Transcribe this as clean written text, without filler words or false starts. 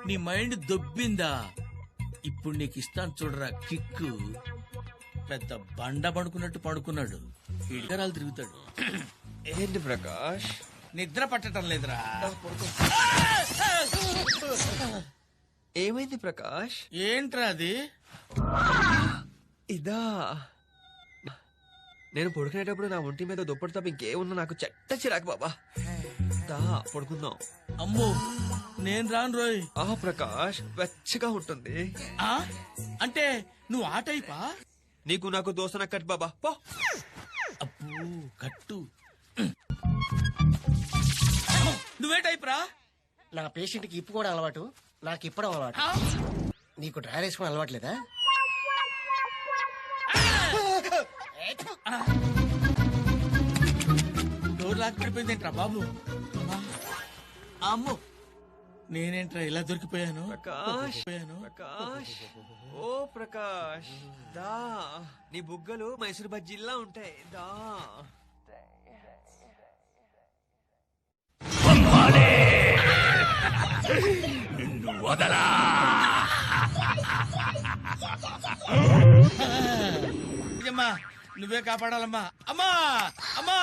నీ మైండ్ దొబ్బిందా? ఇప్పుడు నీకు ఇస్తాను చూడరా కిక్కు. పెద్ద బండ పడుకున్నట్టు పడుకున్నాడు, ఇడకరాలు తిరుగుతాడు. ఏంటి ప్రకాష్, నిద్ర పట్టడం లేదురా. ఏమైంది ప్రకాష్? ఏంట్రా అది? ఇదా, నేను పడుకునేటప్పుడు నా ఒంటి మీద దుప్పటి తప్ప ఇంకేమున్నా నాకు చెట్ట చిరాకు బాబా. దా పడుకుందాం. అమ్మో నేను రాను రోయ్. ప్రకాష్ వెచ్చగా ఉంటుంది. అంటే నువ్వు ఆ టైపా? నీకు నాకు దోసన కట్ బాబా పో. అబ్బో కట్టు. నువ్వే టైప్ రా? నా పేషెంట్ కి ఇప్పు కూడా అలవాటు, నాకు ఇప్పడం అలవాటు. నీకు డ్రైవర్ వేసుకుని అలవాట్లేదా? డోర్ లాక్ పడిపోయిందేంట్రా బాబు? అమ్మో నేనేంట్రా ఇలా దొరికిపోయాను? ప్రకాష్ ప్రకాష్, ఓ ప్రకాష్ దా, నీ బుగ్గలు మైసూర్ బజ్జీల్లా ఉంటాయి. దా నిన్ను వదలా. నువ్వే కాపాడాలమ్మా. అమ్మా అమ్మా.